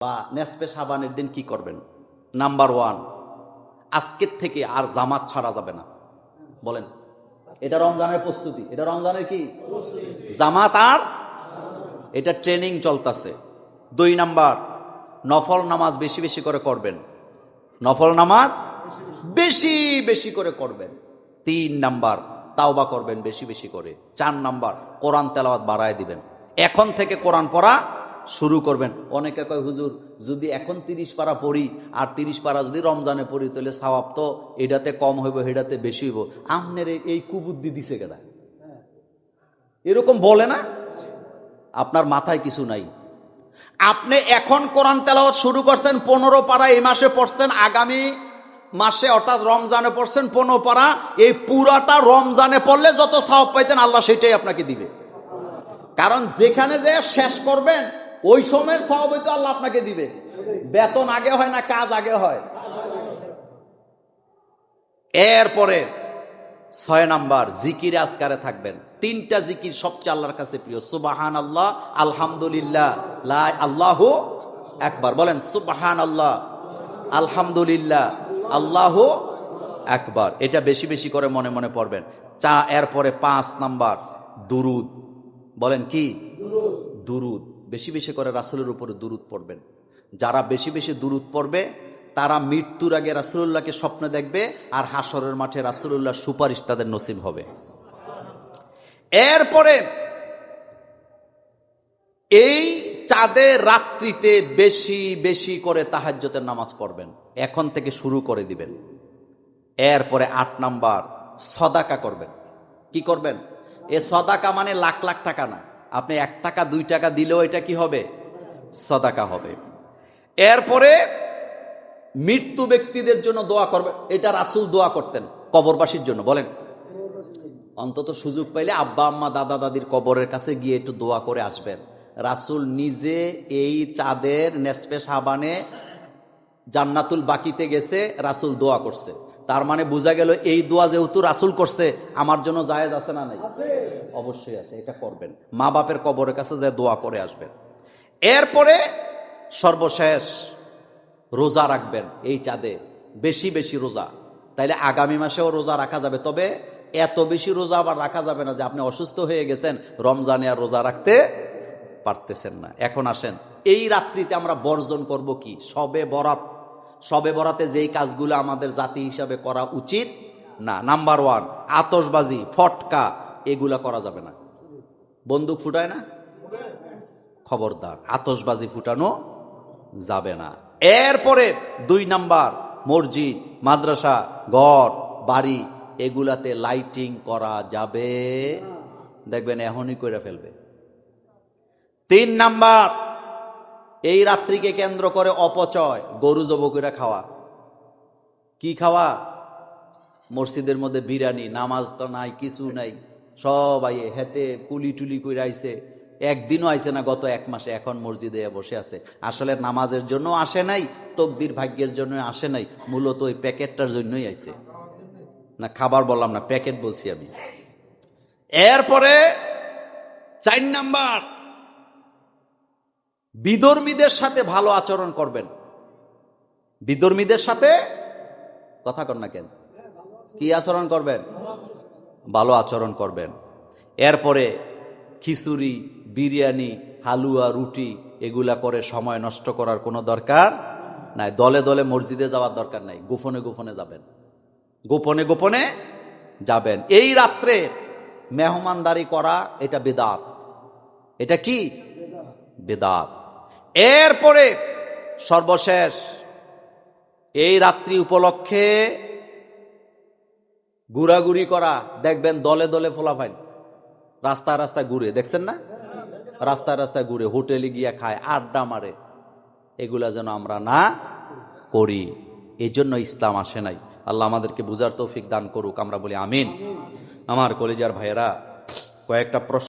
বা নেসপে সাবানের দিন কি করবেন? নাম্বার ওয়ান, আজকের থেকে আর জামাত ছাড়া যাবে না। বলেন, এটা রমজানের প্রস্তুতি, এটা রমজানের কি জামাত আর এটা ট্রেনিং চলতেছে। 2 নাম্বার, নফল নামাজ বেশি বেশি করে করবেন, নফল নামাজ বেশি বেশি করে করবেন। 3 নাম্বার, তাওবা করবেন বেশি বেশি করে। 4 নাম্বার, কোরআন তেলাওয়াত বাড়ায় দিবেন। এখন থেকে কোরআন পড়া শুরু করবেন। অনেকে কয় হুজুর যদি এখন 30 পারা পড়ি আর 30 পারা যদি রমজানে পড়ি তাহলে সওয়াব তো এটাতে কম হইব এটাতে বেশি হইব। আমনের এই কুবুদ্ধি দিছে কেডা? এরকম বলে না? আপনার মাথায় কিছু নাই। আপনি এখন কোরআন তেলাওয়াত শুরু করছেন, 15 পারা এই মাসে পড়ছেন, আগামী মাসে অর্থাৎ রমজানে পড়ছেন 15 পারা। এই পুরাটা রমজানে পড়লে যত সওয়াব পাইতেন আল্লাহ সেটাই আপনাকে দিবে। কারণ যেখানে যে শেষ করবেন ওই সময়ের সওয়াব তো আল্লাহ আপনাকে দিবে। বেতন আগে হয় না কাজ আগে হয়? এরপরে 6 নাম্বার, জিকিরে আজকারে থাকবেন। 3টা জিকির সবচেয়ে আল্লাহর কাছে প্রিয়, সুবহানাল্লাহ, আলহামদুলিল্লাহ, লা আল্লাহু আকবার। বলেন সুবহানাল্লাহ, আলহামদুলিল্লাহ, আল্লাহু আকবার। এটা বেশি বেশি করে মনে মনে পড়বেন। এরপরে 5 নাম্বার, দুরুদ। বলেন কি? দুরুদ বেশি বেশি করে রাসূলের উপরে দুরুদ পড়বেন। যারা বেশি বেশি দুরুদ পড়বে তারা মৃত্যুর আগে রাসূলুল্লাহকে স্বপ্নে দেখবে, আর হাসরের মাঠে রাসূলুল্লাহর সুপারিশ তাদের নসিব হবে। এরপরে এই চাঁদের রাত্রিতে বেশি বেশি করে তাহাজ্জুদের নামাজ পড়বেন, এখন থেকে শুরু করে দিবেন। এরপরে 8 নাম্বার, সদাকা করবেন। কি করবেন? এ সদাকা মানে লাখ লাখ টাকা না, আপনি 1 টাকা 2 টাকা দিলেও এটা কি হবে? সদাকা হবে। এরপরে মৃত্যু ব্যক্তিদের জন্য দোয়া করবেন। এটা রাসূল দোয়া করতেন কবরবাসীর জন্য। বলেন, অন্তত সুযোগ পাইলে আব্বা আম্মা দাদা দাদির কবরের কাছে গিয়ে একটু দোয়া করে আসবেন। রাসূল নিজে এই চাঁদের নেসফে শাবানে জান্নাতুল বাকিতে গেছে, রাসূল দোয়া করছে। তার মানে বোঝা গেল এই দোয়া যেহেতু রাসূল করছে আমার জন্য জায়েজ আছে না নাই? অবশ্যই আছে, এটা করবেন। মা বাপের কবরের কাছে যে দোয়া করে আসবেন। এরপরে সর্বশেষ, রোজা রাখবেন এই চাঁদে, বেশি বেশি রোজা। তাইলে আগামী মাসেও রোজা রাখা যাবে। তবে এত বেশি রোজা আবার রাখা যাবে না যে আপনি অসুস্থ হয়ে গেছেন, রমজানে আর রোজা রাখতে পারতেছেন না। এখন আসেন, এই রাত্রিতে আমরা বর্জন করব কি? শবে বরাত। শবে বরাতে যেই কাজগুলো আমাদের জাতি হিসাবে করা উচিত না। নাম্বার 1, আতশবাজি, ফটকা, এগুলা করা যাবে না। বন্দুক ফুটায় না? খবরদার, আতশবাজি ফুটানো যাবে না। এরপরে 2 নাম্বার, মসজিদ, মাদ্রাসা, ঘর বাড়ি, এগুলাতে লাইটিং করা যাবে, দেখবেন এখনই করে ফেলবে। 3 নাম্বার, এই রাত্রিকে কেন্দ্র করে অপচয়, গরু জব করে খাওয়া। কি খাওয়া? মসজিদের মধ্যে বিরিয়ানি, নামাজ তো নাই, কিছু নাই, সব আইয়ে হেতে কুলি টুলি করে আইছে, একদিনও আইছে না গত 1 মাসে, এখন মসজিদে বসে আছে। আসলে নামাজের জন্য আসে নাই, তকদির ভাগ্যের জন্য আসে নাই, মূলত ওই প্যাকেটটার জন্যই আইছে। না খাবার বললাম না, প্যাকেট বলছি আমি। এরপরে 4 নাম্বার, বিধর্মীদের সাথে ভালো আচরণ করবেন। বিধর্মীদের সাথে কথা কন না কেন? কি আচরণ করবেন? ভালো আচরণ করবেন। এরপরে খিচুড়ি, বিরিয়ানি, হালুয়া, রুটি এগুলা করে সময় নষ্ট করার কোনো দরকার নাই। দলে দলে মসজিদে যাওয়ার দরকার নাই, গোপনে গোপনে যাবেন, গোপনে গোপনে যাবেন। এই রাত্রে মেহমানদারি করা এটা বিদআত। এটা কি? বিদআত। এরপরে সর্বশেষ, এই রাত্রি উপলক্ষে ঘুরাঘুরি করা, দেখবেন দলে দলে ফোলাফাইন রাস্তায় রাস্তায় ঘুরে, দেখছেন না? রাস্তায় রাস্তায় ঘুরে, হোটেলে গিয়া খায়, আড্ডা মারে, এগুলা যেন আমরা না করি। এই জন্য ইসলাম আসে নাই। আল্লাহ আমাদেরকে বুঝার তৌফিক দান করুক, আমরা বলি আমিন। আমার কলিজার ভাইয়েরা, কয়েকটা প্রশ্ন